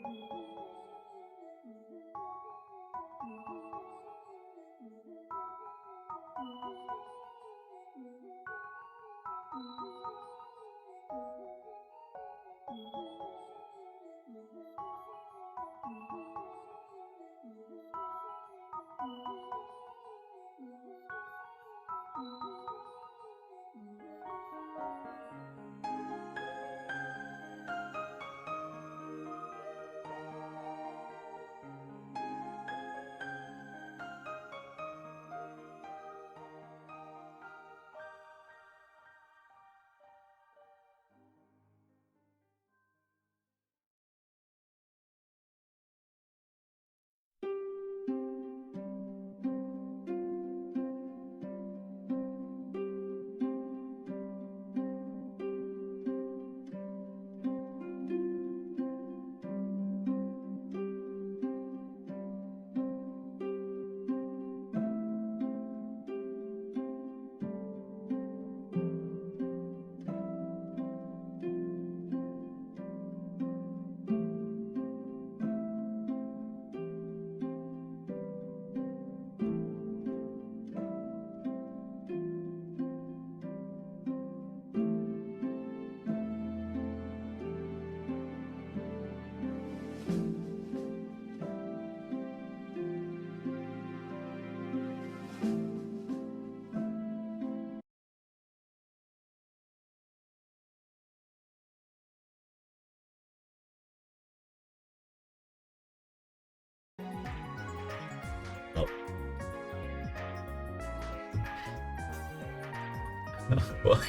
Oh. What?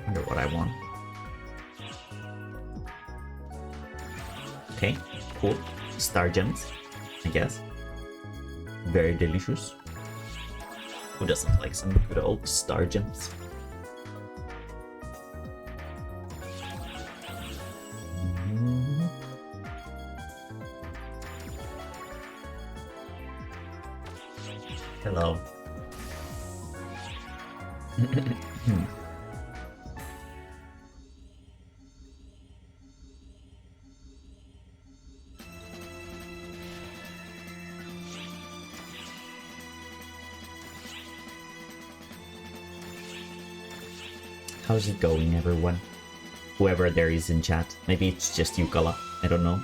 Wonder what I want. Okay, cool. Star gems, I guess. Very delicious. Who doesn't like some good old star gems? Hello. How's it going, everyone? Whoever there is in chat. Maybe it's just you, Kala. I don't know.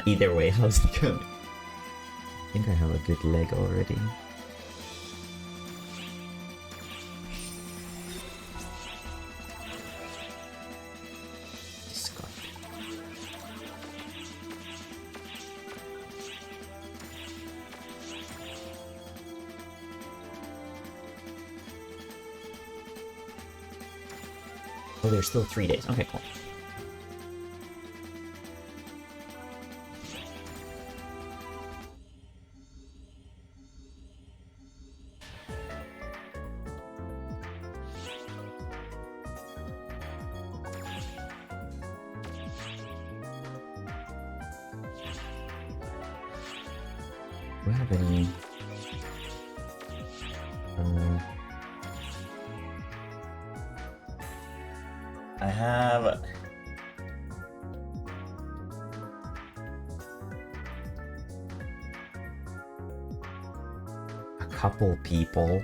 Either way, how's it going? I think I have a good leg already. Oh, there's still 3 days. Okay, cool. Do I have any... I have... a couple people.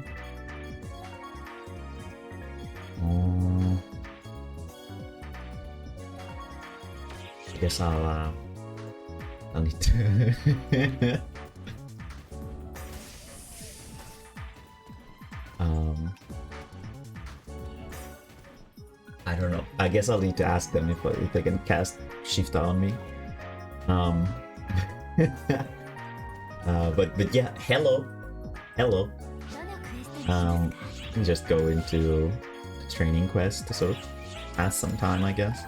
I guess I'll need to... I don't know. I guess I'll need to ask them if they can cast Shifta on me. But yeah, hello. Just go into the training quest to sort of pass some time, I guess.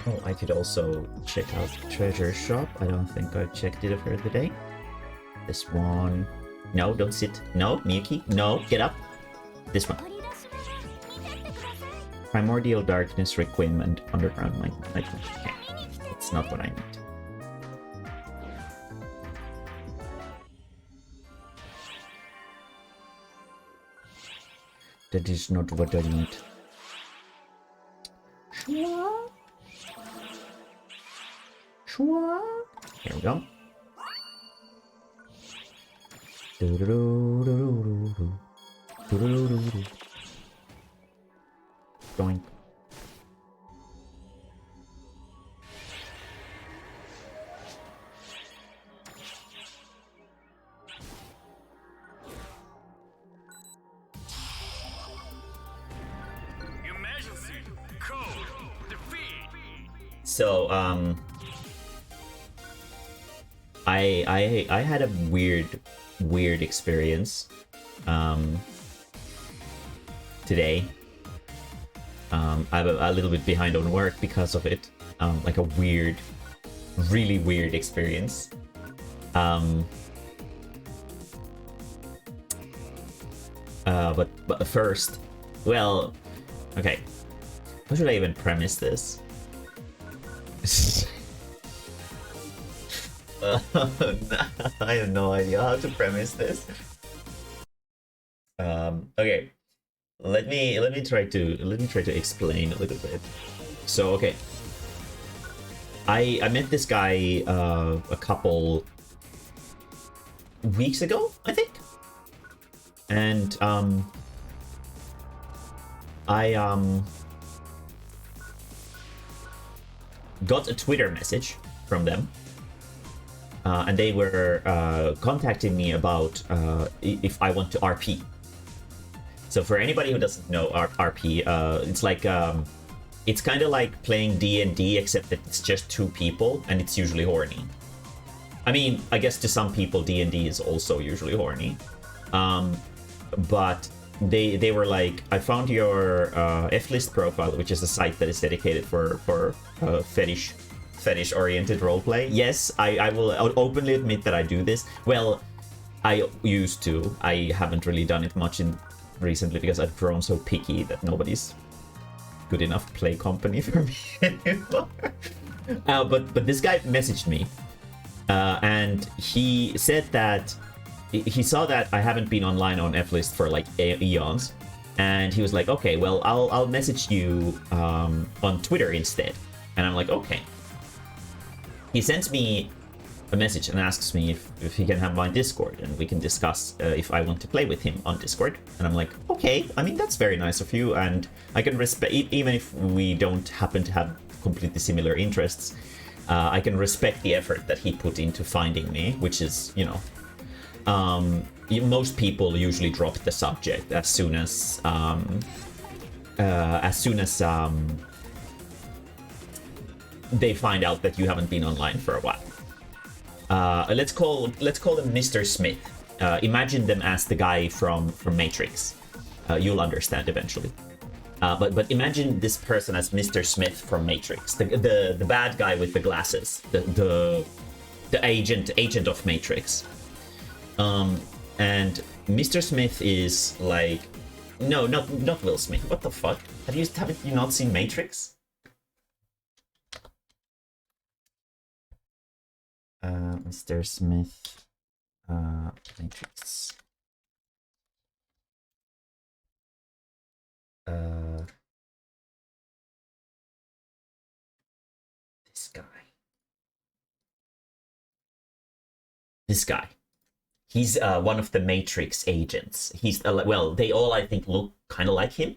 Oh, I could also check out Treasure Shop. I don't think I've checked it for the day. This one. No, don't sit. No, Miyuki. No, get up. This one. Primordial Darkness, Requiem, and Underground Night. Okay, it's not what I need. That is not what I need. Shua. Shua. Here we go. Going. So I had a weird experience today. I'm a little bit behind on work because of it. Like a really weird experience. But first, well, okay. How should I even premise this? I have no idea how to premise this. Okay, let me try to explain a little bit. So okay, I met this guy a couple weeks ago, I think, and I got a Twitter message from them, and they were contacting me about if I want to RP. So for anybody who doesn't know RP, it's like it's kind of like playing D&D, except that it's just two people and it's usually horny. I mean, I guess to some people D&D is also usually horny, but they were like, I found your F-list profile, which is a site that is dedicated for fetish oriented roleplay. Yes, I will openly admit that I do this. Well, I used to. I haven't really done it much recently because I've grown so picky that nobody's good enough play company for me anymore. But this guy messaged me, and he said that he saw that I haven't been online on F-list for like eons, and he was like, okay, well, I'll message you on Twitter instead. And I'm like, okay. He sends me a message and asks me if he can have my Discord and we can discuss if I want to play with him on Discord. And I'm like, okay, I mean, that's very nice of you, and I can respect, even if we don't happen to have completely similar interests, I can respect the effort that he put into finding me, which is, you know, most people usually drop the subject as soon as they find out that you haven't been online for a while. Let's call them Mr. Smith. Imagine them as the guy from Matrix. You'll understand eventually. But imagine this person as Mr. Smith from Matrix, the bad guy with the glasses, the agent of Matrix. And Mr. Smith is like, no, not Will Smith. What the fuck? Haven't you not seen Matrix? Mr. Smith, Matrix. This guy. He's one of the Matrix agents. He's well, they all, I think, look kind of like him.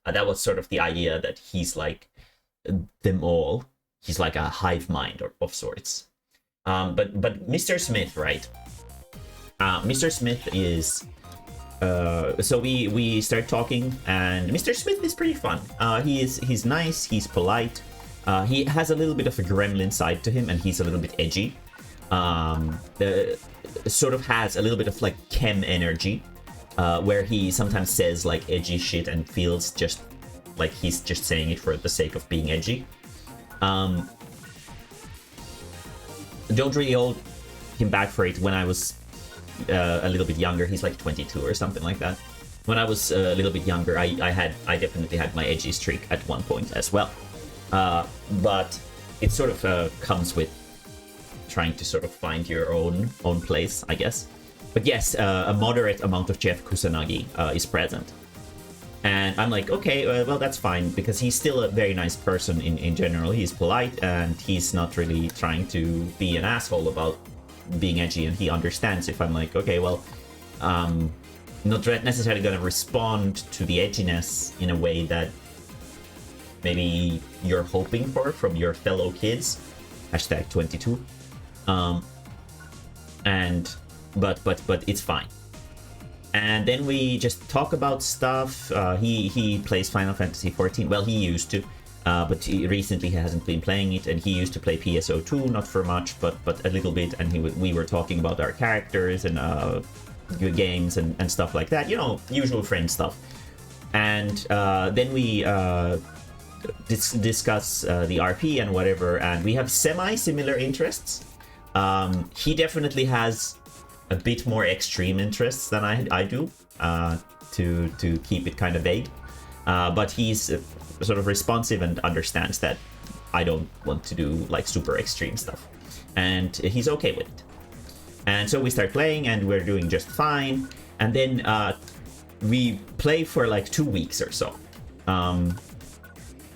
That was sort of the idea, that he's like them all. He's like a hive mind of sorts. But Mr. Smith, right? Mr. Smith is so we start talking, and Mr. Smith is pretty fun. He's nice, he's polite. He has a little bit of a gremlin side to him, and he's a little bit edgy. Sort of has a little bit of like chem energy, where he sometimes says like edgy shit and feels just like he's just saying it for the sake of being edgy. Don't really hold him back for it. When I was a little bit younger, he's like 22 or something like that. When I was a little bit younger, I definitely had my edgy streak at one point as well. But it sort of comes with trying to sort of find your own place, I guess. But yes, a moderate amount of Jeff Kusanagi is present. And I'm like, okay, well, that's fine, because he's still a very nice person in general. He's polite, and he's not really trying to be an asshole about being edgy, and he understands if I'm like, okay, well, not necessarily going to respond to the edginess in a way that maybe you're hoping for from your fellow kids. Hashtag 22. But it's fine. And then we just talk about stuff. He plays Final Fantasy 14. Well, he used to, but recently he hasn't been playing it. And he used to play PSO2, not for much, but a little bit. And we were talking about our characters and good games and stuff like that. You know, usual friend stuff. And then we discuss the RP and whatever. And we have semi-similar interests. He definitely has a bit more extreme interests than I do, to keep it kind of vague. But he's sort of responsive and understands that I don't want to do like super extreme stuff. And he's okay with it. And so we start playing and we're doing just fine. And then we play for like 2 weeks or so. I'm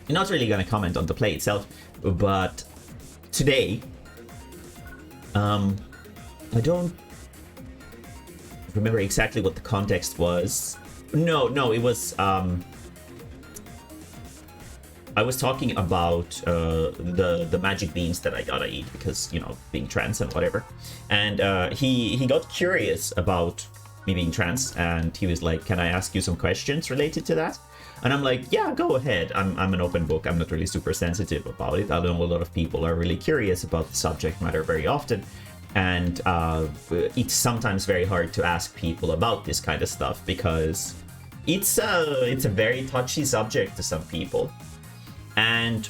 not really going to comment on the play itself, but today, I don't remember exactly what the context was. No, it was I was talking about the magic beans that I gotta eat because, you know, being trans and whatever. And he got curious about me being trans, and he was like, can I ask you some questions related to that? And I'm like, yeah, go ahead. I'm an open book. I'm not really super sensitive about it. I know a lot of people are really curious about the subject matter very often. And it's sometimes very hard to ask people about this kind of stuff because it's a very touchy subject to some people. And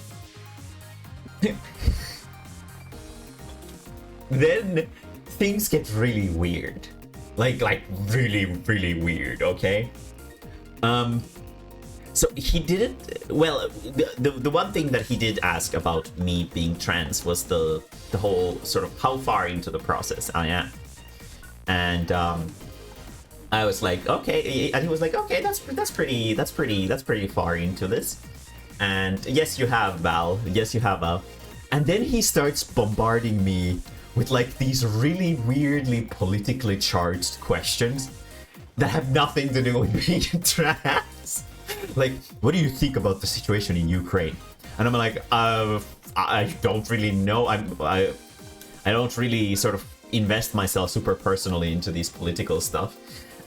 then things get really weird. Like really, really weird, okay? So he didn't. Well, the one thing that he did ask about me being trans was the whole sort of how far into the process I am, and I was like, okay, and he was like, okay, that's pretty far into this, and yes, you have, Val. Yes, you have, Val. And then he starts bombarding me with like these really weirdly politically charged questions that have nothing to do with being trans. Like, what do you think about the situation in Ukraine? And I'm like, I don't really know. I don't really sort of invest myself super personally into these political stuff.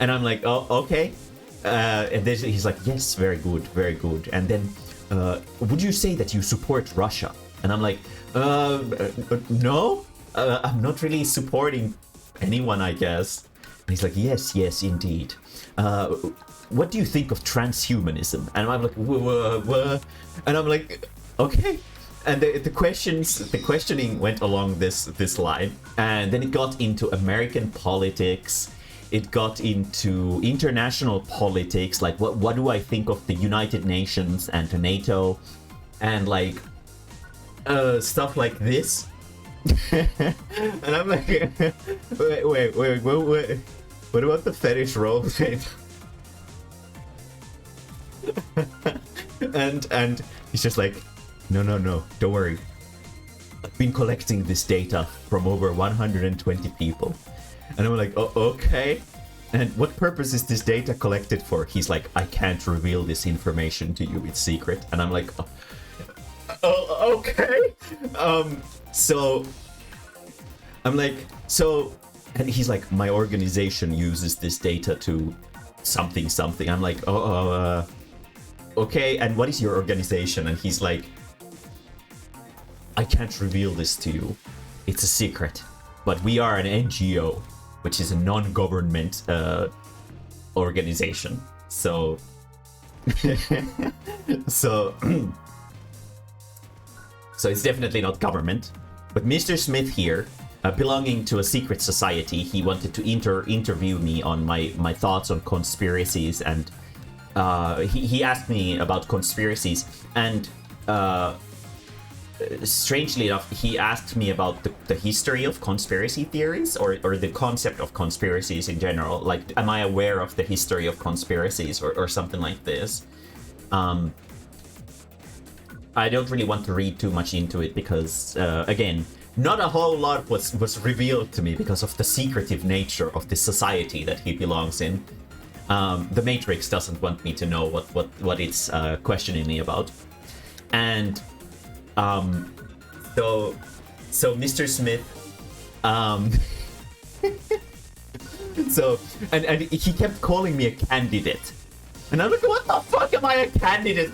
And I'm like, oh, okay. And then he's like, yes, very good, very good. And then, would you say that you support Russia? And I'm like, no, I'm not really supporting anyone, I guess. And he's like, yes, indeed. What do you think of transhumanism? And I'm like, what? And I'm like, okay. And the questioning went along this line, and then it got into American politics. It got into international politics, like what do I think of the United Nations and NATO, and like stuff like this. And I'm like, wait, what about the fetish role? and he's just like, no, don't worry. I've been collecting this data from over 120 people. And I'm like, oh, okay. And what purpose is this data collected for? He's like, I can't reveal this information to you. It's secret. And I'm like, oh, okay. So I'm like, so, and he's like, my organization uses this data to something. I'm like, okay. And what is your organization? And he's like, I can't reveal this to you. It's a secret. But we are an NGO, which is a non-government organization. So, so it's definitely not government. But Mr. Smith here, belonging to a secret society, he wanted to interview me on my thoughts on conspiracies, and he asked me about conspiracies, and strangely enough, he asked me about the history of conspiracy theories or the concept of conspiracies in general. Like, am I aware of the history of conspiracies or something like this? I don't really want to read too much into it because, again, not a whole lot was revealed to me because of the secretive nature of the society that he belongs in. The Matrix doesn't want me to know what it's questioning me about. And so Mr. Smith, so and he kept calling me a candidate, and I'm like, what the fuck am I a candidate?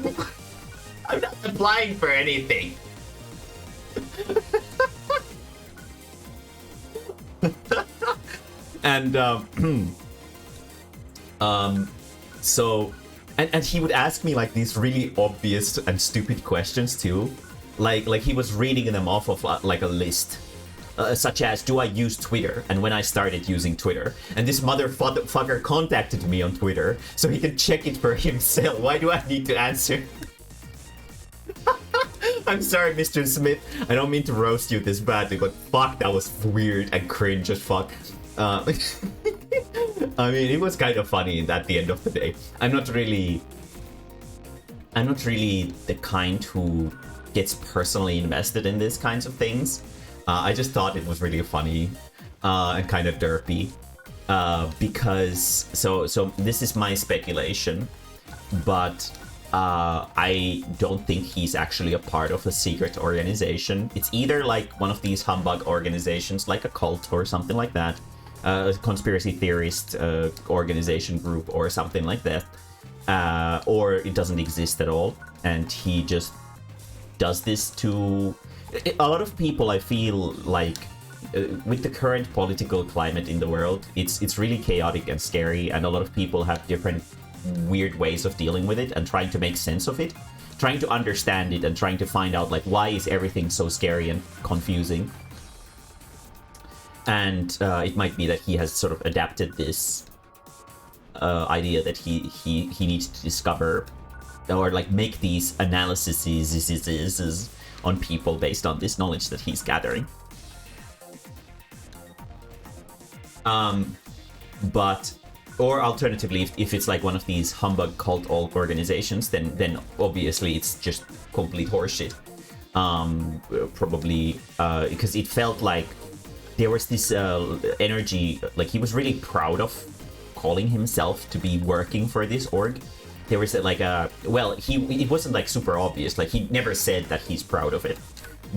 I'm not applying for anything. And so and he would ask me like these really obvious and stupid questions too, like he was reading them off of like a list, such as, do I use Twitter, and when I started using Twitter, and this motherfucker contacted me on Twitter so he can check it for himself. Why do I need to answer? I'm sorry, Mr. Smith. I don't mean to roast you this badly, but fuck, that was weird and cringe as fuck. I mean, it was kind of funny at the end of the day. I'm not really the kind who gets personally invested in these kinds of things. I just thought it was really funny and kind of derpy. Because so this is my speculation, but I don't think he's actually a part of a secret organization. It's either like one of these humbug organizations, like a cult or something like that, a conspiracy theorist organization group or something like that, or it doesn't exist at all, and he just does this to a lot of people. I feel like with the current political climate in the world, it's really chaotic and scary, and a lot of people have different weird ways of dealing with it and trying to make sense of it, trying to understand it, and trying to find out like why is everything so scary and confusing. And it might be that he has sort of adapted this idea that he needs to discover or like make these analyses on people based on this knowledge that he's gathering. But or alternatively, if it's like one of these humbug cult organizations, then obviously it's just complete horseshit. Probably because it felt like there was this energy, like he was really proud of calling himself to be working for this org. There was like a, well, it wasn't like super obvious, like he never said that he's proud of it,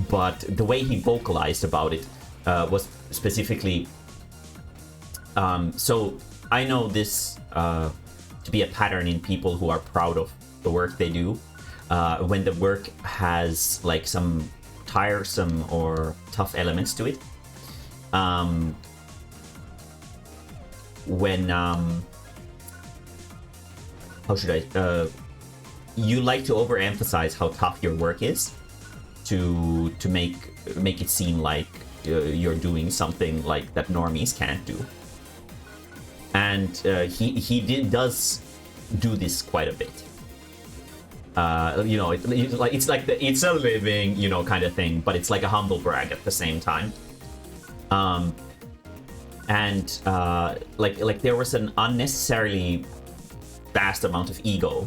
but the way he vocalized about it was specifically, so I know this to be a pattern in people who are proud of the work they do, when the work has like some tiresome or tough elements to it. When how should I you like to overemphasize how tough your work is to make it seem like you're doing something like that normies can't do. And he does do this quite a bit. You know, it's like it's a living, you know, kind of thing, but it's like a humble brag at the same time. And like there was an unnecessarily vast amount of ego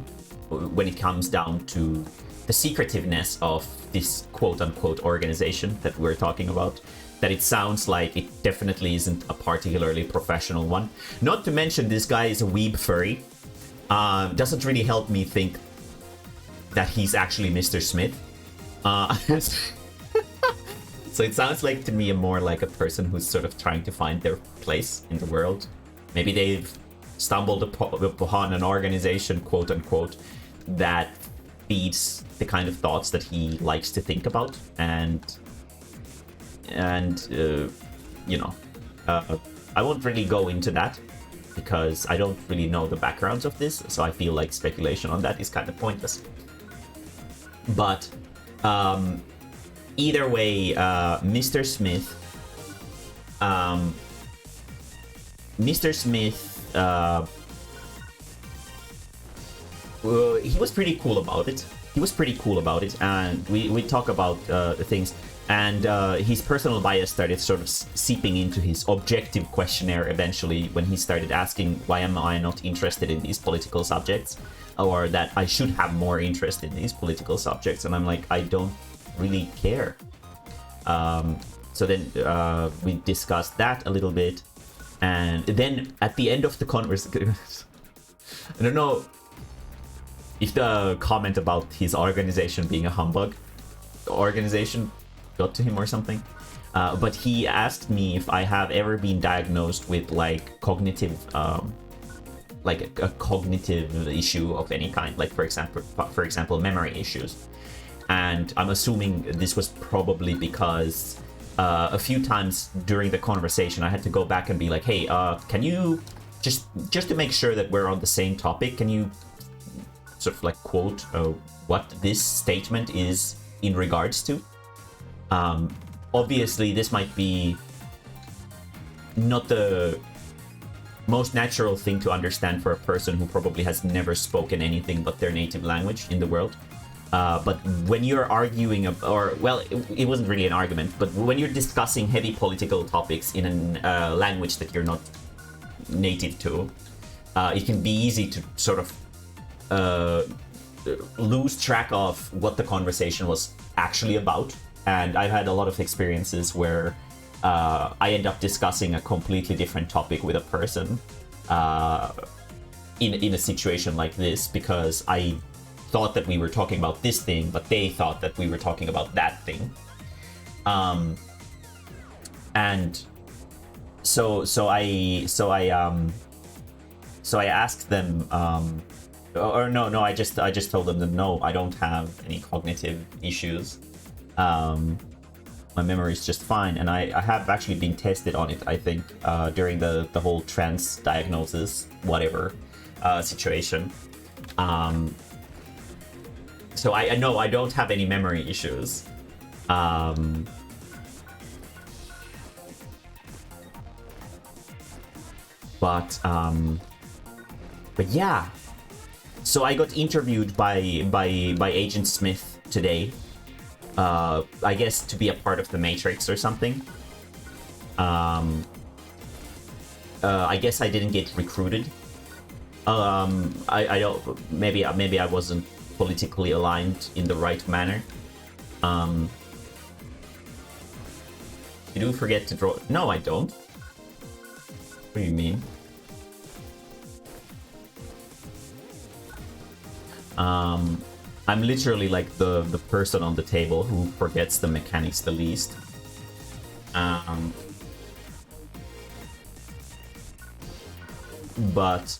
when it comes down to the secretiveness of this quote-unquote organization that we're talking about, that it sounds like it definitely isn't a particularly professional one. Not to mention this guy is a weeb furry. Doesn't really help me think that he's actually Mr. Smith. So it sounds like to me more like a person who's sort of trying to find their place in the world. Maybe they've stumbled upon an organization, quote unquote, that feeds the kind of thoughts that he likes to think about, and you know, I won't really go into that because I don't really know the backgrounds of this, so I feel like speculation on that is kind of pointless. But either way, Mr. Smith, he was pretty cool about it. he was pretty cool about it, and we talk about things. And his personal bias started sort of seeping into his objective questionnaire eventually when he started asking why am I not interested in these political subjects, or that I should have more interest in these political subjects. And I'm like, I don't really care. So then we discussed that a little bit. And then at the end of the conversation, I don't know if the comment about his organization being a humbug organization got to him or something, but he asked me if I have ever been diagnosed with like cognitive like a cognitive issue of any kind, like for example memory issues. And I'm assuming this was probably because a few times during the conversation I had to go back and be like, hey, can you just to make sure that we're on the same topic, can you sort of like quote what this statement is in regards to? Obviously this might be not the most natural thing to understand for a person who probably has never spoken anything but their native language in the world. But when you're arguing, or well, it wasn't really an argument, but when you're discussing heavy political topics in a language that you're not native to, it can be easy to sort of lose track of what the conversation was actually about. And I've had a lot of experiences where I end up discussing a completely different topic with a person in a situation like this, because I thought that we were talking about this thing, but they thought that we were talking about that thing. And so I asked them, I just told them that no, I don't have any cognitive issues. My memory is just fine, and I have actually been tested on it, I think, during the whole trans diagnosis whatever situation. So I know I don't have any memory issues. But yeah. So I got interviewed by Agent Smith today. I guess to be a part of the Matrix or something. I guess I didn't get recruited. I don't. Maybe I wasn't politically aligned in the right manner. You do forget to draw. No, I don't. What do you mean? I'm literally like the person on the table who forgets the mechanics the least. But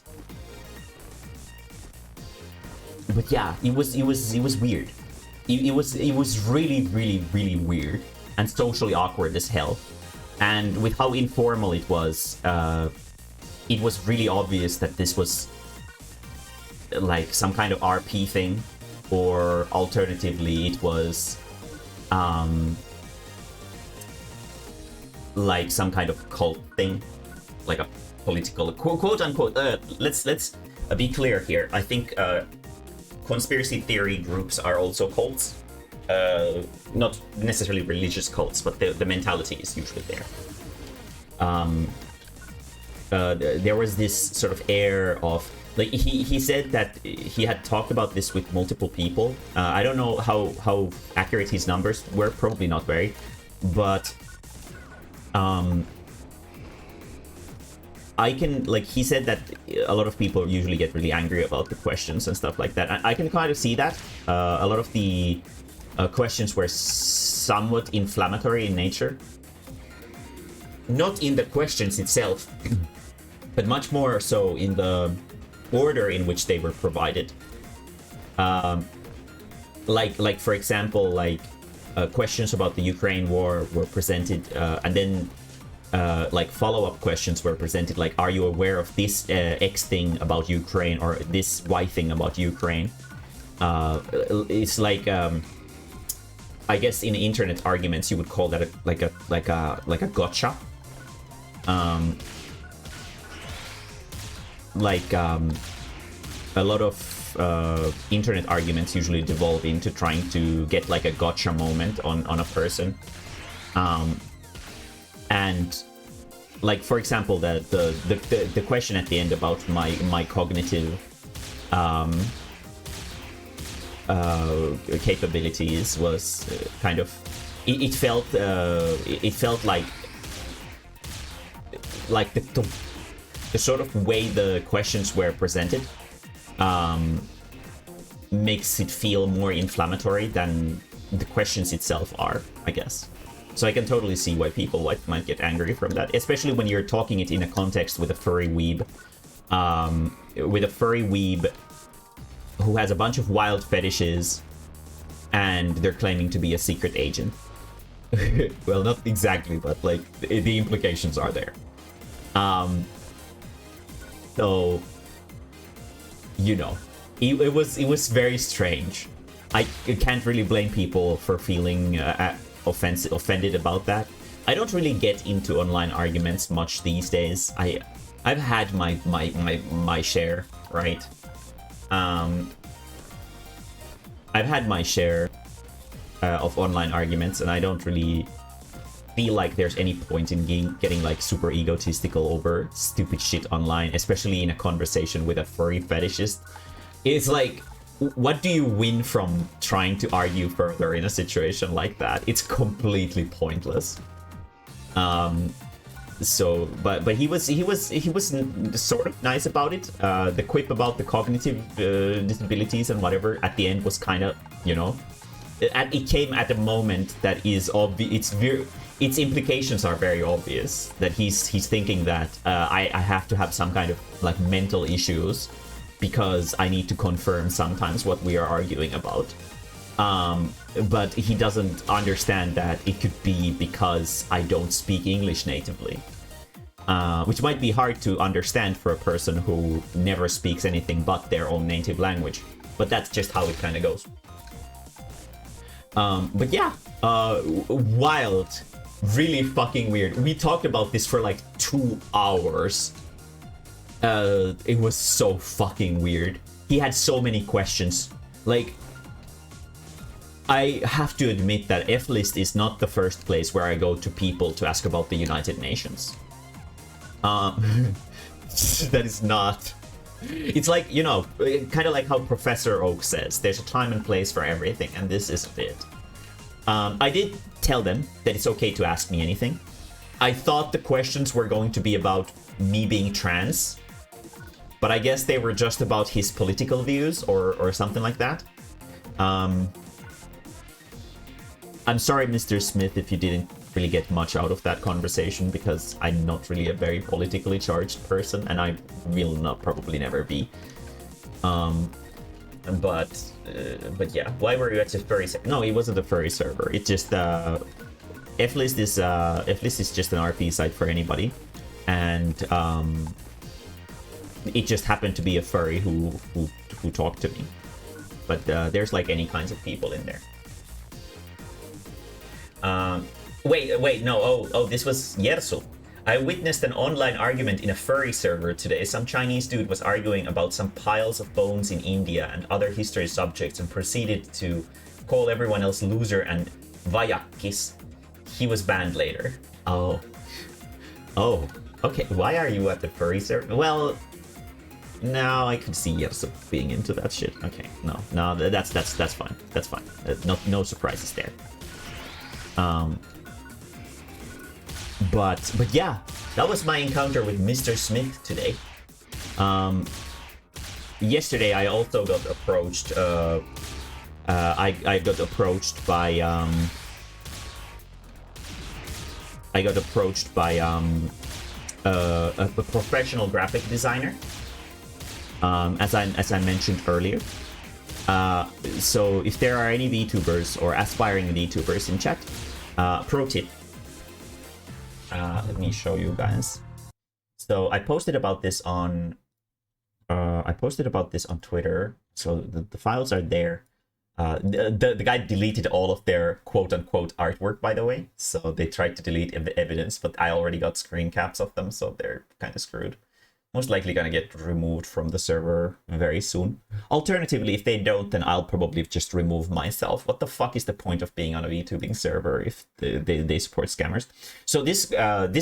yeah, it was weird. It was really weird and socially awkward as hell. And with how informal it was really obvious that this was like some kind of RP thing, or alternatively it was like some kind of cult thing, like a political quote unquote. Let's be clear here. I think conspiracy theory groups are also cults, not necessarily religious cults, but the mentality is usually there. There was this sort of air of, like, he said that he had talked about this with multiple people. I don't know how accurate his numbers were, probably not very, but I can, like, he said that a lot of people usually get really angry about the questions and stuff like that. I can kind of see that. A lot of the questions were somewhat inflammatory in nature. Not in the questions itself, but much more so in the order in which they were provided. Like for example, like questions about the Ukraine war were presented, and then like follow-up questions were presented, like, are you aware of this X thing about Ukraine, or this Y thing about Ukraine? It's like I guess in internet arguments you would call that like a gotcha. a lot of internet arguments usually devolve into trying to get like a gotcha moment on a person. And like, for example, the question at the end about my cognitive capabilities was kind of, it felt like the sort of way the questions were presented makes it feel more inflammatory than the questions itself are, I guess. So I can totally see why people might get angry from that, especially when you're talking it in a context with a furry weeb. Who has a bunch of wild fetishes and they're claiming to be a secret agent. Well, not exactly, but like the implications are there. So, you know, it was very strange. I can't really blame people for feeling offended about that. I don't really get into online arguments much these days. I've had my share, right? I've had my share of online arguments, and I don't really feel like there's any point in getting like super egotistical over stupid shit online, especially in a conversation with a furry fetishist. It's like, what do you win from trying to argue further in a situation like that? It's completely pointless. So, but he was sort of nice about it. The quip about the cognitive disabilities and whatever at the end was kind of, you know, it came at a moment that is obvious. Its implications are very obvious. That he's thinking that I have to have some kind of like mental issues because I need to confirm sometimes what we are arguing about. But he doesn't understand that it could be because I don't speak English natively. Which might be hard to understand for a person who never speaks anything but their own native language. But that's just how it kind of goes. But yeah, wild. Really fucking weird. We talked about this for like 2 hours. It was so fucking weird. He had so many questions. Like, I have to admit that F-List is not the first place where I go to people to ask about the United Nations. That is not... It's like, you know, kind of like how Professor Oak says, there's a time and place for everything, and this isn't it. I did tell them that it's okay to ask me anything. I thought the questions were going to be about me being trans, but I guess they were just about his political views or something like that. I'm sorry, Mr. Smith, if you didn't really get much out of that conversation, because I'm not really a very politically charged person, and I will not probably never be. But yeah, why were you at the furry server? No, it wasn't a furry server. It's just F-List is just an RP site for anybody, and it just happened to be a furry who talked to me. But there's like any kinds of people in there. Wait, no, oh, this was Yersu. I witnessed an online argument in a furry server today. Some Chinese dude was arguing about some piles of bones in India and other history subjects and proceeded to call everyone else loser and vayakis. He was banned later. Oh, okay. Why are you at the furry server? Well, now I could see Yersu being into that shit. Okay, no, that's fine. That's fine. No surprises there. But yeah, that was my encounter with Mr. Smith today. Yesterday I also got approached. I got approached by a professional graphic designer. As I mentioned earlier. So if there are any VTubers or aspiring VTubers in chat, pro tip. Let me show you guys. So I posted about this on Twitter. So the files are there. The guy deleted all of their quote-unquote artwork, by the way. So they tried to delete the evidence, but I already got screen caps of them, so they're kind of screwed. most likely gonna get removed from the server very soon. Alternatively, if they don't, then I'll probably just remove myself. What the fuck is the point of being on a VTubing server if they support scammers? So this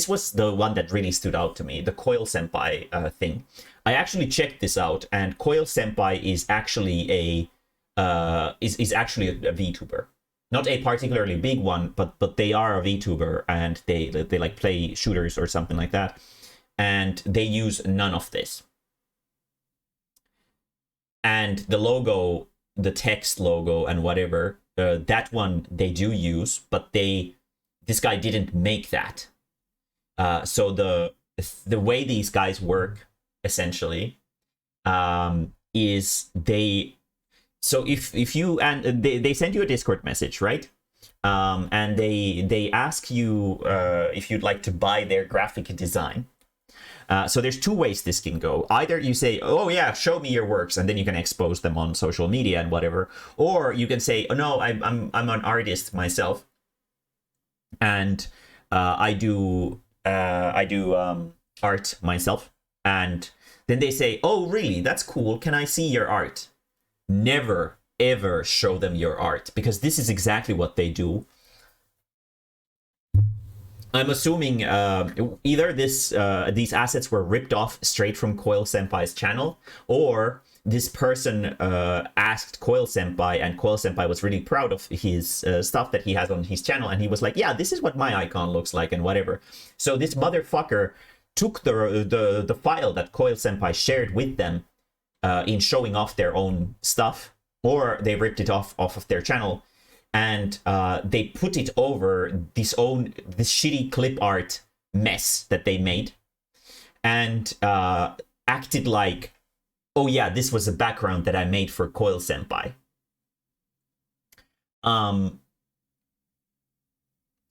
was the one that really stood out to me, the Coil Senpai thing. I actually checked this out, and Coil Senpai is actually a VTuber. Not a particularly big one, but they are a VTuber, and they like play shooters or something like that. And they use none of this. And the logo, the text logo and whatever, that one they do use, but this guy didn't make that. So the way these guys work, essentially, is so if you, and they send you a Discord message, right? And they ask you if you'd like to buy their graphic design. So there's two ways this can go. Either you say, oh yeah, show me your works, and then you can expose them on social media and whatever. Or you can say, oh no, I'm an artist myself, and I do art myself. And then they say, oh really, that's cool, can I see your art? Never ever show them your art, because this is exactly what they do. I'm assuming either these assets were ripped off straight from Coil Senpai's channel, or this person asked Coil Senpai, and Coil Senpai was really proud of his stuff that he has on his channel, and he was like, yeah, this is what my icon looks like and whatever. So this motherfucker took the file that Coil Senpai shared with them in showing off their own stuff, or they ripped it off of their channel, and they put it over this shitty clip art mess that they made, and acted like, oh yeah, this was a background that I made for Coil Senpai.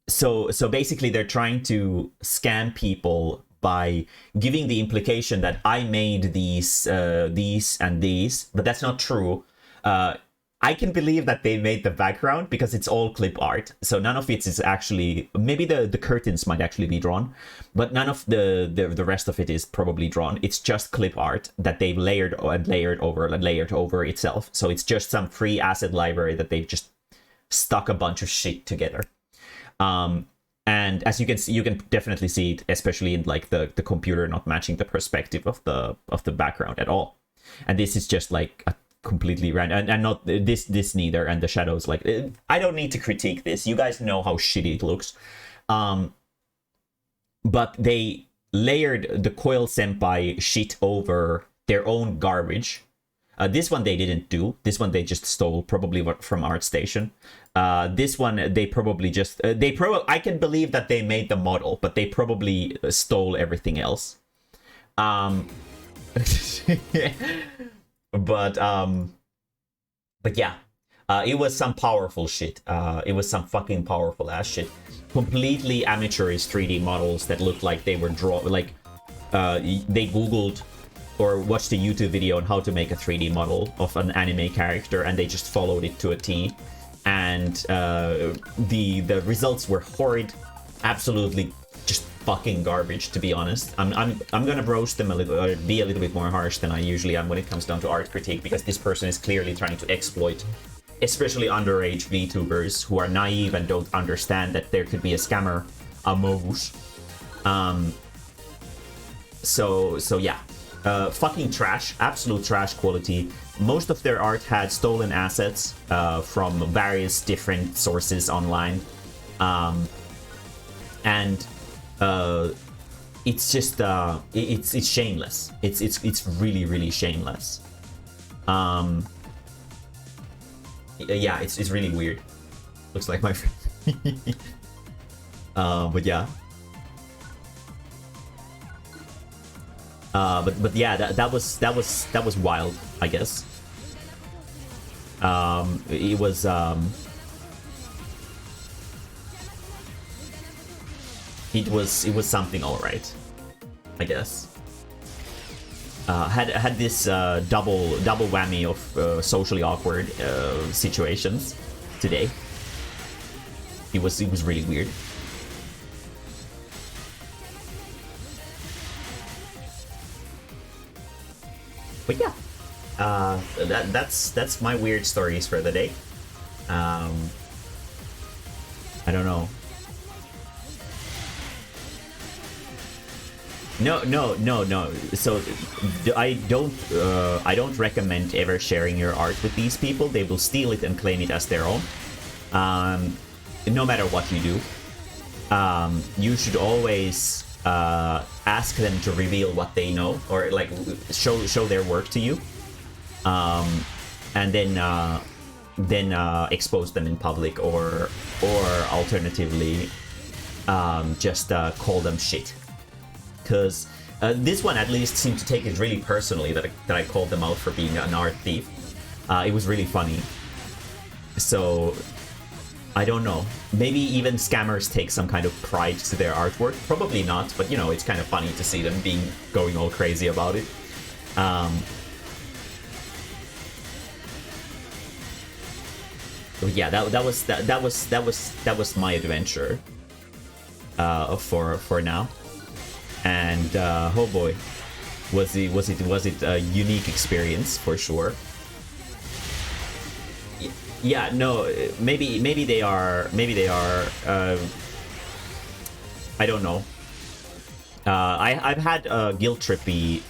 So basically they're trying to scam people by giving the implication that I made these and these, but that's not true. I can believe that they made the background because it's all clip art, so none of it is actually, maybe the curtains might actually be drawn, but none of the rest of it is probably drawn. It's just clip art that they've layered and layered over itself. So it's just some free asset library that they've just stuck a bunch of shit together. And as you can see, you can definitely see it, especially in like the computer not matching the perspective of the background at all. And this is just like a completely random, and not this neither, and the shadows, like, I don't need to critique this, you guys know how shitty it looks. But they layered the Coil Senpai shit over their own garbage. This one they didn't do. This one they just stole, probably from ArtStation. This one they probably just I can believe that they made the model, but they probably stole everything else. But yeah, it was some powerful shit. It was some fucking powerful ass shit. Completely amateurish 3D models that looked like they were they googled or watched a YouTube video on how to make a 3D model of an anime character, and they just followed it to a T. And the results were horrid, absolutely just fucking garbage, to be honest. I'm gonna roast them a little, or be a little bit more harsh than I usually am when it comes down to art critique, because this person is clearly trying to exploit especially underage VTubers who are naive and don't understand that there could be a scammer amongst. So yeah, fucking trash, absolute trash quality. Most of their art had stolen assets from various different sources online, and it's just it's shameless. It's really shameless. Yeah, it's really weird. Looks like my friend. But yeah. But yeah, that was wild, I guess. It was something, all right, I guess. Had this double whammy of socially awkward situations today. It was really weird. But yeah, that's my weird stories for the day. I don't know. No. So I don't recommend ever sharing your art with these people. They will steal it and claim it as their own. No matter what you do, you should always ask them to reveal what they know, or like show their work to you, and then expose them in public, or alternatively just call them shit. Because this one at least seemed to take it really personally that I called them out for being an art thief. It was really funny. So I don't know. Maybe even scammers take some kind of pride to their artwork. Probably not, but you know, it's kind of funny to see them going all crazy about it. Yeah, that was my adventure for now. And oh boy, was it a unique experience for sure. Yeah, no, maybe they are I don't know. I've had a guilt trippy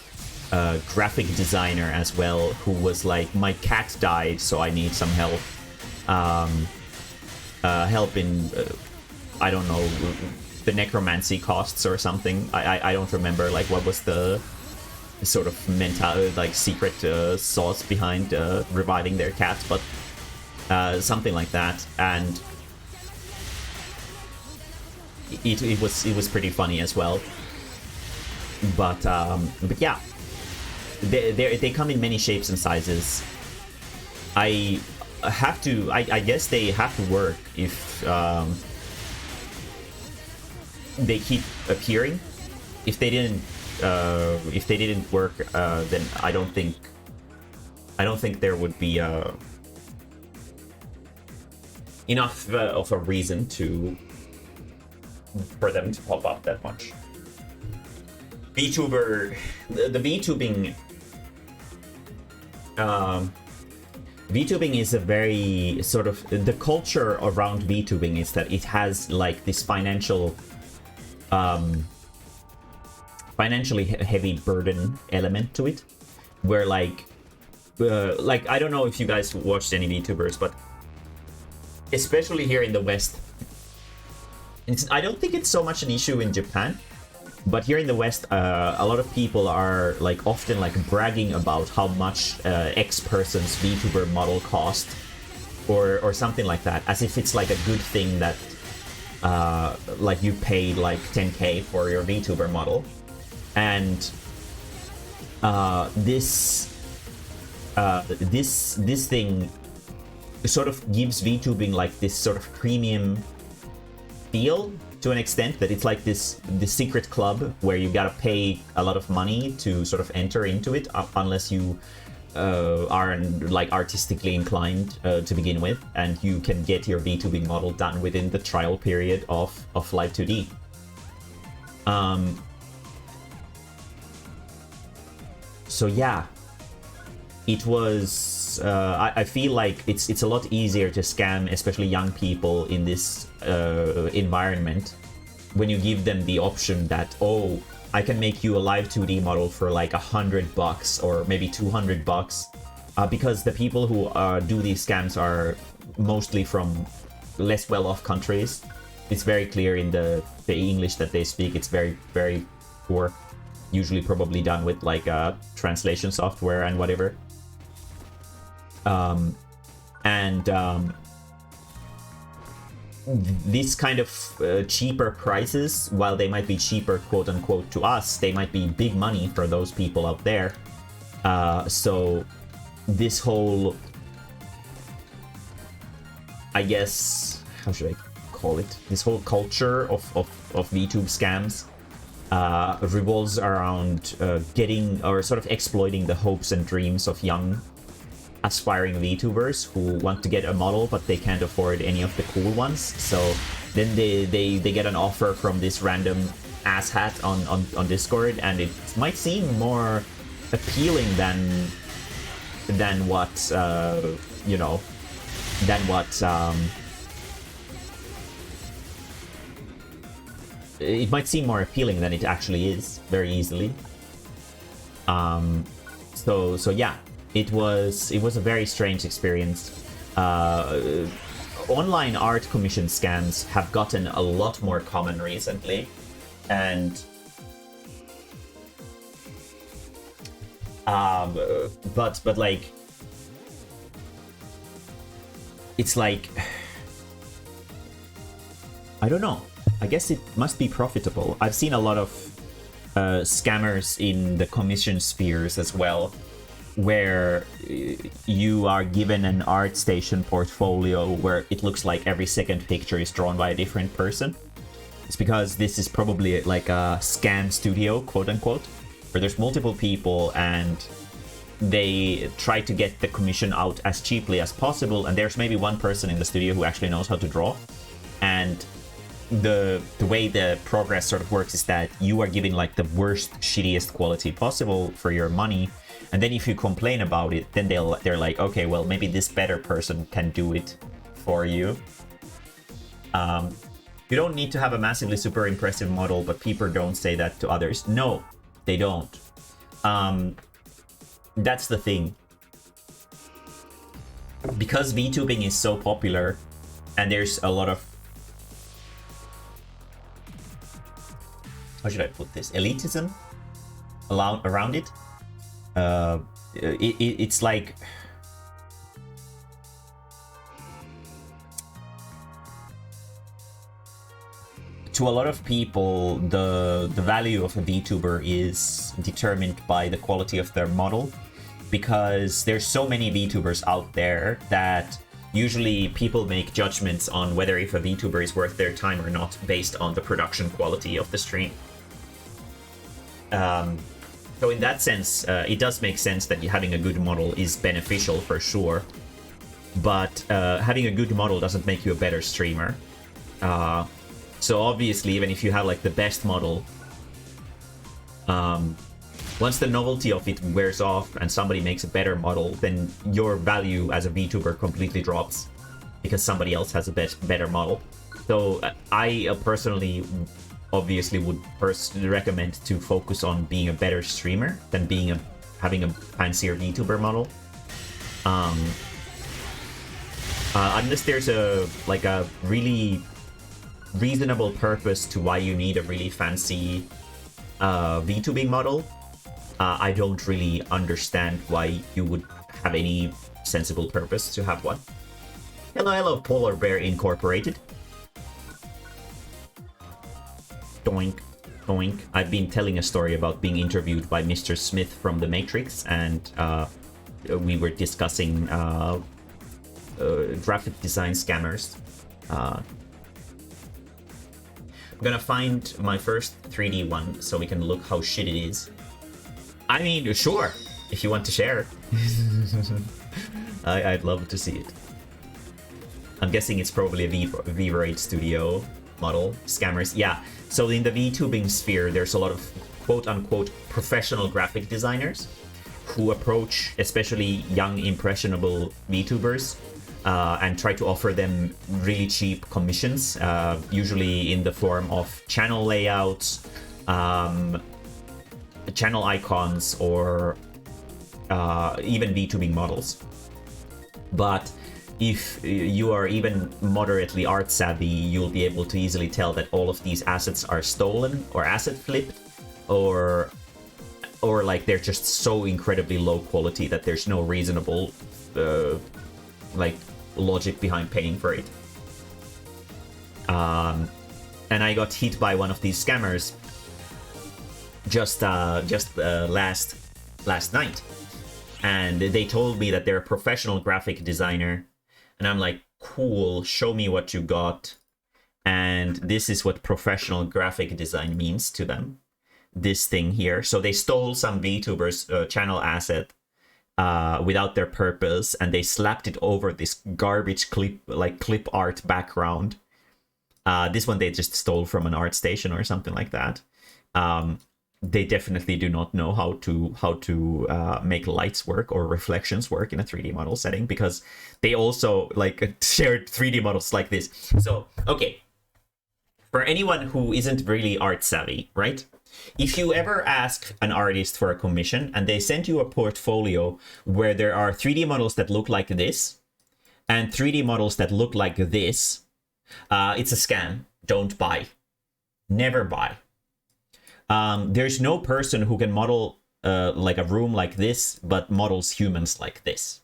graphic designer as well, who was like, my cat died, so I need some help. Help in I don't know, the necromancy costs or something. I don't remember like what was the sort of mental like secret sauce behind reviving their cat, but something like that. And it was pretty funny as well. But yeah, they come in many shapes and sizes. I guess they have to work if they keep appearing. If they didn't work, then I don't think there would be enough of a reason for them to pop up that much. VTuber, the VTubing, VTubing is a very sort of, the culture around VTubing is that it has like this financially heavy burden element to it, where like I don't know if you guys watched any VTubers, but especially here in the West, I don't think it's so much an issue in Japan, but here in the West, a lot of people are like often like bragging about how much X person's VTuber model cost, or something like that, as if it's like a good thing that like you paid like 10k for your VTuber model. And this thing sort of gives VTubing like this sort of premium feel to an extent, that it's like this secret club where you gotta pay a lot of money to sort of enter into it, unless you are like artistically inclined to begin with, and you can get your VTubing model done within the trial period of Live 2D. So yeah, it was. I feel like it's a lot easier to scam, especially young people in this environment, when you give them the option that, oh, I can make you a live 2D model for like $100 or maybe $200, because the people who do these scams are mostly from less well-off countries. It's very clear in the English that they speak. It's very, very poor. Usually probably done with like translation software and whatever. This kind of cheaper prices, while they might be cheaper quote unquote to us, they might be big money for those people out there. So this whole, I guess, how should I call it? This whole culture of VTube scams revolves around getting or sort of exploiting the hopes and dreams of young aspiring VTubers who want to get a model but they can't afford any of the cool ones. So then they get an offer from this random asshat on Discord, and it might seem more appealing than what you know, than what it might seem more appealing than it actually is very easily. So yeah, it was a very strange experience. Online art commission scams have gotten a lot more common recently, and but like, it's like, I don't know. I guess it must be profitable. I've seen a lot of scammers in the commission spheres as well, where you are given an ArtStation portfolio where it looks like every second picture is drawn by a different person. It's because this is probably like a scam studio, quote unquote, where there's multiple people and they try to get the commission out as cheaply as possible, and there's maybe one person in the studio who actually knows how to draw. And the way the progress sort of works is that you are giving like the worst, shittiest quality possible for your money, and then if you complain about it, then they're like, okay, well, maybe this better person can do it for you. You don't need to have a massively super impressive model, but people don't say that to others. No, they don't. That's the thing. Because VTubing is so popular, and there's a lot of, how should I put this, elitism around it. It's like, to a lot of people, the value of a VTuber is determined by the quality of their model, because there's so many VTubers out there that usually people make judgments on whether if a VTuber is worth their time or not based on the production quality of the stream. So in that sense, it does make sense that having a good model is beneficial for sure, but having a good model doesn't make you a better streamer. So obviously, even if you have like the best model, once the novelty of it wears off and somebody makes a better model, then your value as a VTuber completely drops because somebody else has a better model. So I personally obviously would personally recommend to focus on being a better streamer than having a fancier VTuber model. Unless there's a really reasonable purpose to why you need a really fancy VTubing model, I don't really understand why you would have any sensible purpose to have one. Hello, Polar Bear Incorporated. Doink, doink. I've been telling a story about being interviewed by Mr. Smith from The Matrix, and we were discussing graphic design scammers. I'm gonna find my first 3D one so we can look how shit it is. I mean, sure, if you want to share. I'd love to see it. I'm guessing it's probably a Viva 8 Studio model. Scammers, yeah. So in the VTubing sphere, there's a lot of quote-unquote professional graphic designers who approach especially young, impressionable VTubers and try to offer them really cheap commissions, usually in the form of channel layouts, channel icons, or even VTubing models. But if you are even moderately art savvy, you'll be able to easily tell that all of these assets are stolen or asset flipped, or like they're just so incredibly low quality that there's no reasonable like logic behind paying for it. And I got hit by one of these scammers just last night, and they told me that they're a professional graphic designer, and I'm like, cool, show me what you got. And this is what professional graphic design means to them, this thing here. So they stole some VTuber's channel asset without their purpose, and they slapped it over this garbage clip art background. This one they just stole from an ArtStation or something like that. they definitely do not know how to make lights work or reflections work in a 3D model setting, because they also like shared 3D models like this. So okay, for anyone who isn't really art savvy, right? If you ever ask an artist for a commission and they send you a portfolio where there are 3D models that look like this and 3D models that look like this, it's a scam. Don't buy. Never buy. There's no person who can model like a room like this, but models humans like this.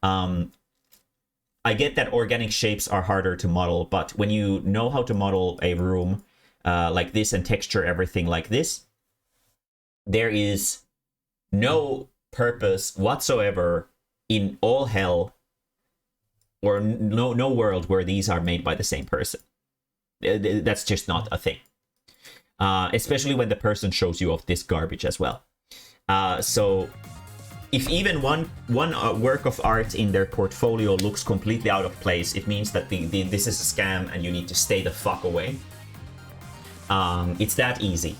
I get that organic shapes are harder to model, but when you know how to model a room like this and texture everything like this, there is no purpose whatsoever in all hell or no world where these are made by the same person. That's just not a thing. Especially when the person shows you off this garbage as well. So if even one work of art in their portfolio looks completely out of place, it means that this is a scam and you need to stay the fuck away. It's that easy.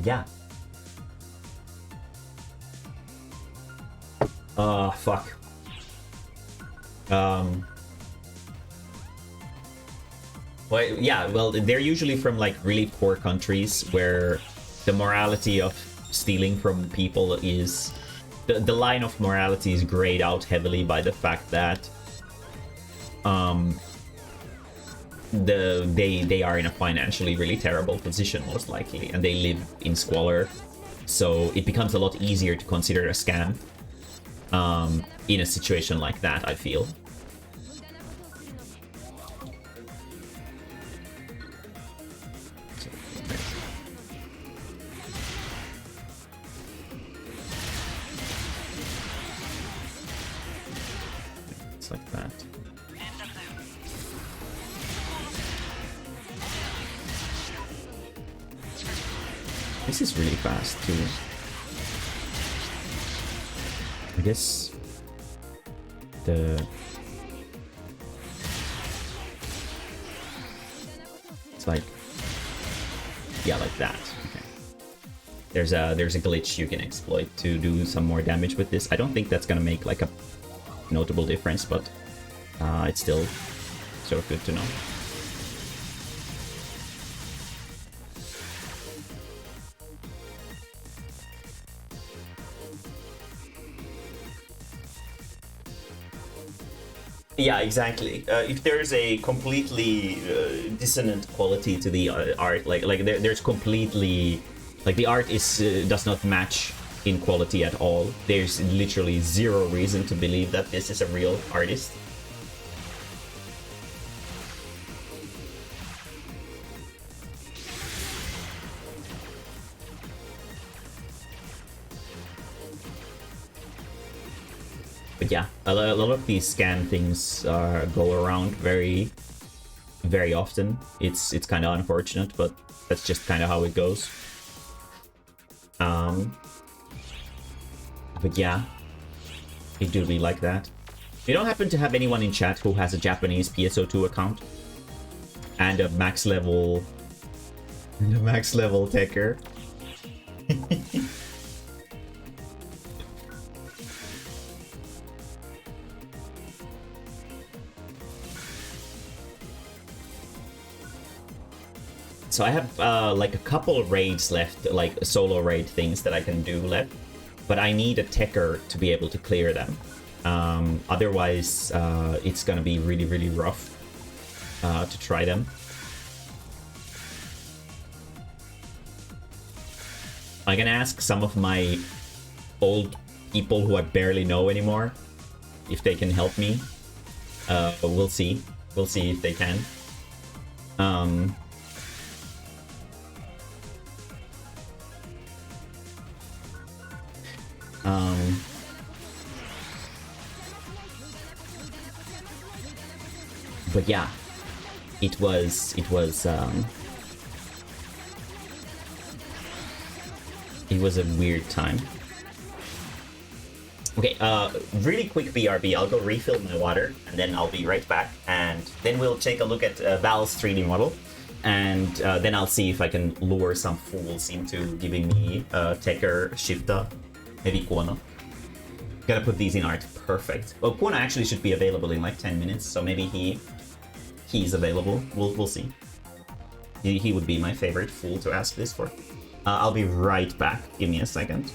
Yeah. Fuck. Well, yeah, well, they're usually from like really poor countries where the morality of stealing from people is the line of morality is grayed out heavily by the fact that they are in a financially really terrible position most likely, and they live in squalor, so it becomes a lot easier to consider a scam in a situation like that, I feel. It's like that. This is really fast too. I guess it's like, yeah, like that. Okay. There's a glitch you can exploit to do some more damage with this. I don't think that's gonna make like a notable difference, but it's still sort of good to know. Yeah, exactly. If there's a completely dissonant quality to the art, like there's completely, like the art is does not match in quality at all. There's literally zero reason to believe that this is a real artist. But yeah, a lot of these scam things go around very often. It's kind of unfortunate, but that's just kind of how it goes. But yeah, it do be like that. You don't happen to have anyone in chat who has a Japanese PSO2 account and a max level techer? So I have like a couple of raids left, like solo raid things that I can do left, but I need a techer to be able to clear them. Otherwise, it's gonna be really rough to try them. I can ask some of my old people who I barely know anymore if they can help me. We'll see. We'll see if they can. But yeah, it was a weird time. Okay, really quick BRB. I'll go refill my water, and then I'll be right back. And then we'll take a look at Val's 3D model. And then I'll see if I can lure some fools into giving me Tekker, Shifta, maybe Kuono. Gotta put these in art. Perfect. Well, Kuono actually should be available in like 10 minutes, so maybe he's available. We'll see. He would be my favorite fool to ask this for. I'll be right back. Give me a second.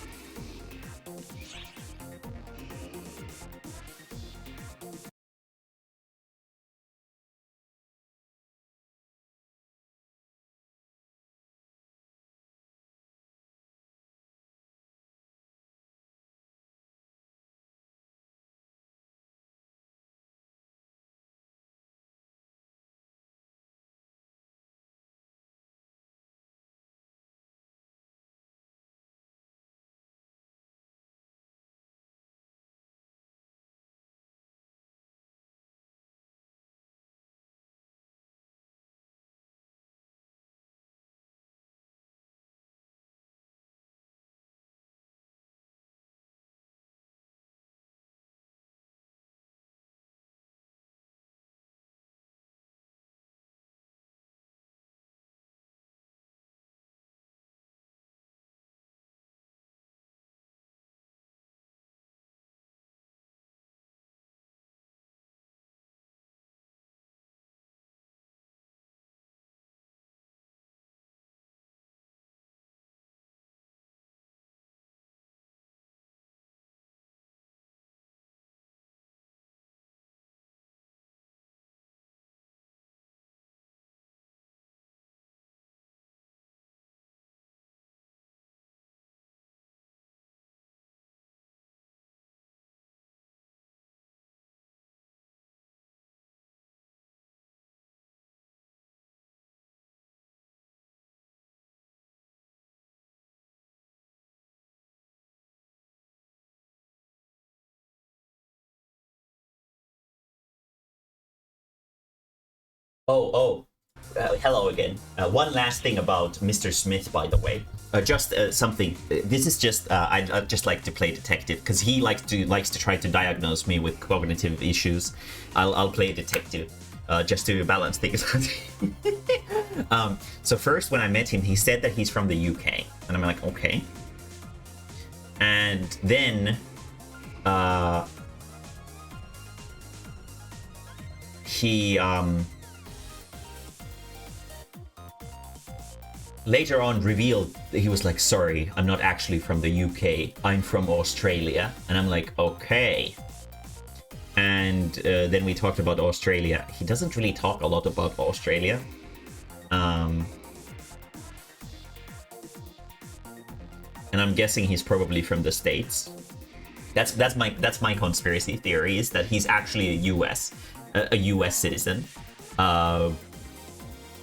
Oh. Hello again. One last thing about Mr. Smith, by the way. Just something. This is just. I'd just like to play detective because he likes to try to diagnose me with cognitive issues. I'll play detective just to balance things out. So first, when I met him, he said that he's from the UK, and I'm like, okay. And then he later on revealed that he was like, sorry, I'm not actually from the UK, I'm from Australia. And I'm like, okay. And then we talked about Australia. He doesn't really talk a lot about Australia. And I'm guessing he's probably from the States. That's my conspiracy theory, is that he's actually a US citizen.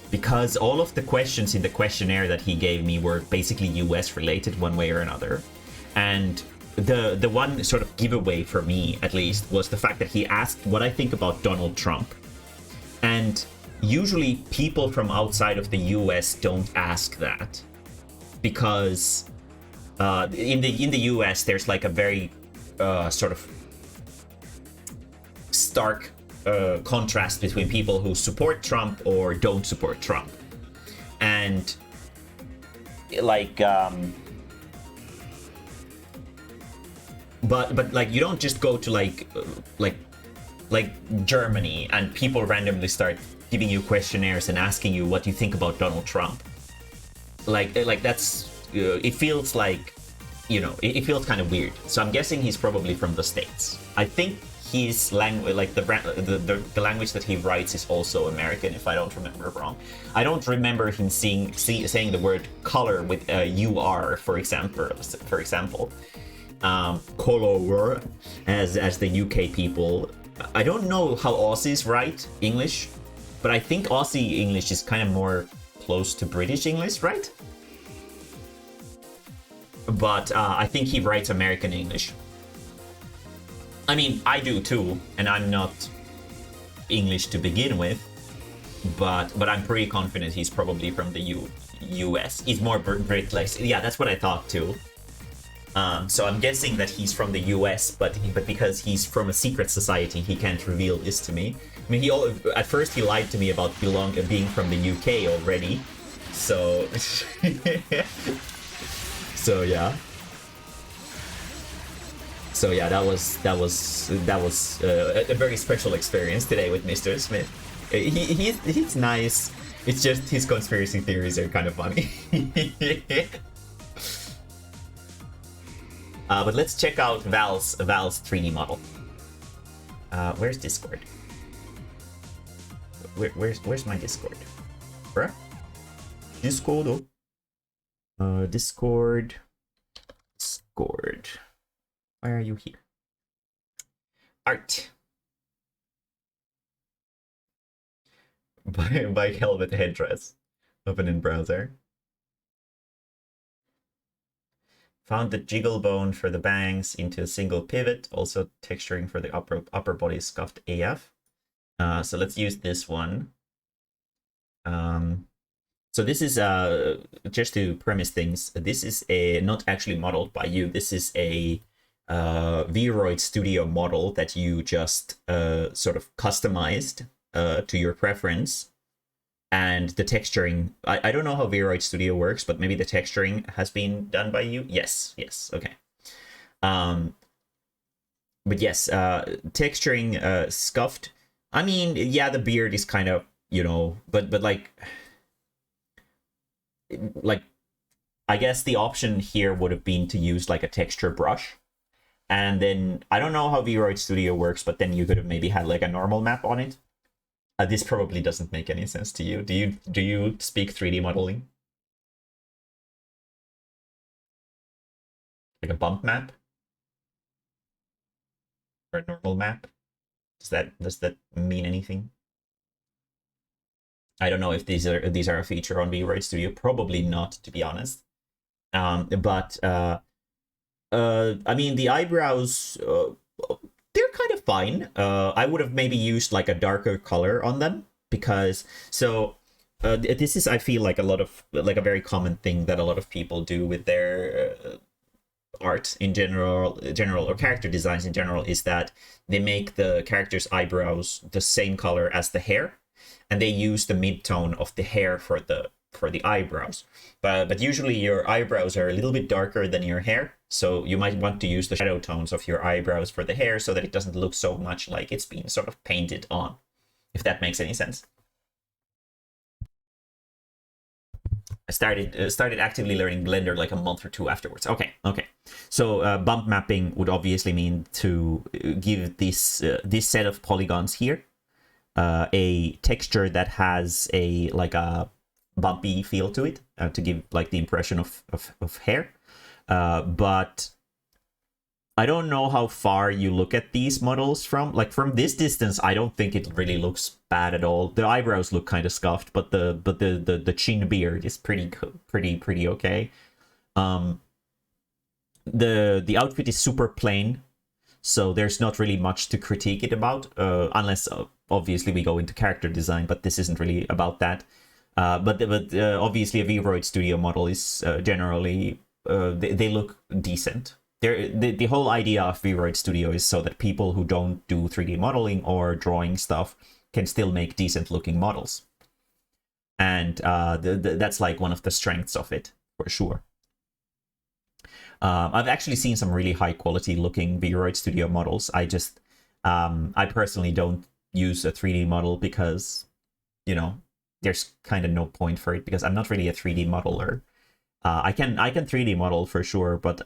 Because all of the questions in the questionnaire that he gave me were basically US related one way or another. And the one sort of giveaway for me, at least, was the fact that he asked what I think about Donald Trump. And usually people from outside of the US don't ask that. Because in the US there's like a very sort of stark contrast between people who support Trump or don't support Trump. And like but like you don't just go to like Germany and people randomly start giving you questionnaires and asking you what you think about Donald Trump. Like that's it feels like, you know, it feels kind of weird. So I'm guessing he's probably from the States. I think his language, like the language that he writes, is also American, if I don't remember wrong. I don't remember him saying the word color with UR, for example. Color, as the UK people. I don't know how Aussies write English, but I think Aussie English is kind of more close to British English, right? But I think he writes American English. I mean, I do too, and I'm not English to begin with, but I'm pretty confident he's probably from the US. He's more Brit, like, yeah, that's what I thought too. So I'm guessing that he's from the US, but because he's from a secret society, he can't reveal this to me. I mean, at first he lied to me about being from the UK already. So, so yeah. So yeah, that was a very special experience today with Mr. Smith. He's nice. It's just his conspiracy theories are kind of funny. But let's check out Val's 3D model. Where's Discord? Where's my Discord? Bruh? Discord. Discord. Why are you here? Art. Bike helmet headdress. Open in browser. Found the jiggle bone for the bangs into a single pivot. Also texturing for the upper body scuffed AF. So let's use this one. So this is just to premise things. This is not actually modeled by you. This is a Vroid Studio model that you just sort of customized to your preference. And the texturing, I don't know how Vroid Studio works, but maybe the texturing has been done by you. Yes, okay. But yes, texturing scuffed. I mean, yeah, the beard is kind of, you know, but like I guess the option here would have been to use like a texture brush. And then I don't know how Vroid Studio works, but then you could have maybe had like a normal map on it. This probably doesn't make any sense to you. Do you speak 3D modeling? Like a bump map? Or a normal map? Does that mean anything? I don't know if these are a feature on Vroid Studio. Probably not, to be honest. But I mean, the eyebrows, they're kind of fine. I would have maybe used like a darker color on them because this is, I feel like, a very common thing that a lot of people do with their art in general or character designs in general, is that they make the character's eyebrows the same color as the hair, and they use the mid-tone of the hair for the eyebrows. But usually your eyebrows are a little bit darker than your hair, so you might want to use the shadow tones of your eyebrows for the hair so that it doesn't look so much like it's been sort of painted on, if that makes any sense. I started actively learning Blender like a month or two afterwards. Okay. So bump mapping would obviously mean to give this set of polygons here a texture that has a bumpy feel to it, to give like the impression of hair. But I don't know how far you look at these models from. Like from this distance, I don't think it really looks bad at all. The eyebrows look kind of scuffed, but the chin beard is pretty okay. The outfit is super plain, so there's not really much to critique it about, unless obviously we go into character design. But this isn't really about that. But obviously a Vroid Studio model is generally they look decent. The whole idea of Vroid Studio is so that people who don't do 3D modeling or drawing stuff can still make decent looking models, and that's like one of the strengths of it for sure. I've actually seen some really high quality looking Vroid Studio models. I personally don't use a 3D model because, you know, there's kind of no point for it, because I'm not really a 3D modeler. I can 3D model for sure, but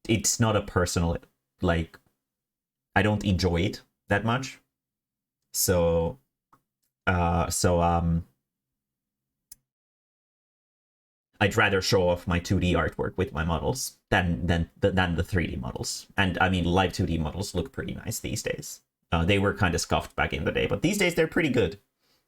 it's not a personal, like, I don't enjoy it that much. So I'd rather show off my 2D artwork with my models than the 3D models. And I mean, live 2D models look pretty nice these days. They were kind of scuffed back in the day, but these days they're pretty good.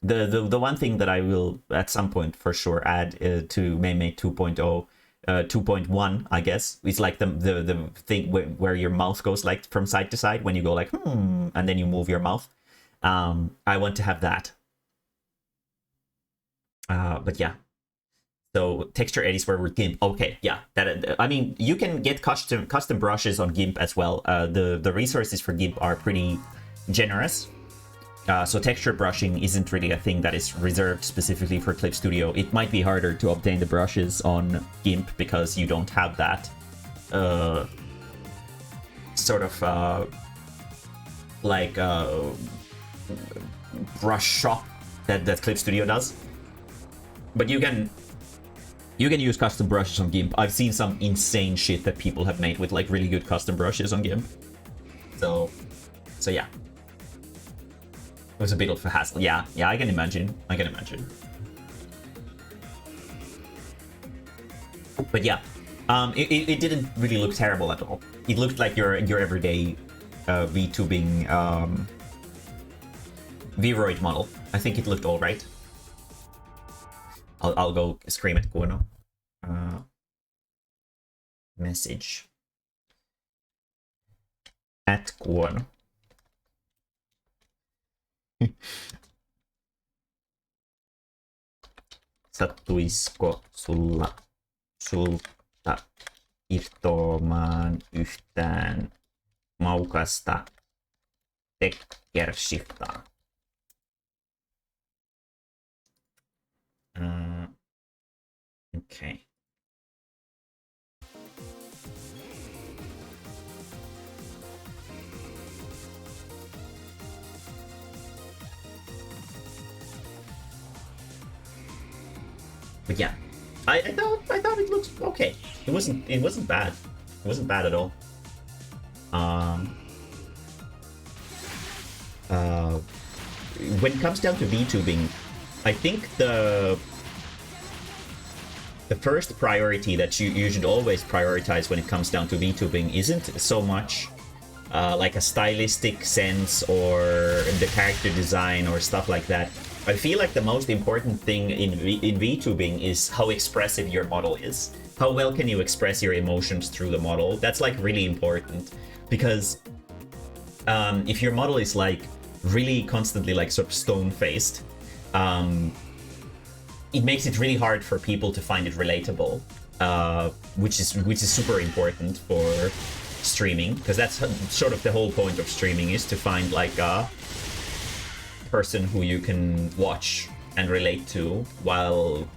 The one thing that I will at some point for sure add to Mae-mae 2.0, 2.1, I guess, is like the thing where your mouth goes like from side to side when you go like and then you move your mouth. I want to have that. But yeah, So texture edits were with GIMP. Okay, yeah. That I mean, you can get custom brushes on GIMP as well. The resources for GIMP are pretty generous. So texture brushing isn't really a thing that is reserved specifically for Clip Studio. It might be harder to obtain the brushes on GIMP because you don't have that sort of like brush shop that Clip Studio does. But you can use custom brushes on GIMP. I've seen some insane shit that people have made with like really good custom brushes on GIMP. So yeah. It was a bit of a hassle. Yeah, I can imagine. But yeah, it didn't really look terrible at all. It looked like your everyday VTubing Vroid model. I think it looked all right. I'll go scream at Guano. Message at Guano. Sattuisiko sulta irtoamaan yhtään maukasta tekkershiftaa? Okay. But yeah, I thought it looked okay. It wasn't bad. It wasn't bad at all. When it comes down to VTubing, I think the first priority that you should always prioritize when it comes down to VTubing isn't so much like a stylistic sense or the character design or stuff like that. I feel like the most important thing in VTubing is how expressive your model is. How well can you express your emotions through the model? That's like really important, because if your model is like really constantly like sort of stone-faced, it makes it really hard for people to find it relatable, which is super important for streaming, because that's sort of the whole point of streaming, is to find like a person who you can watch and relate to while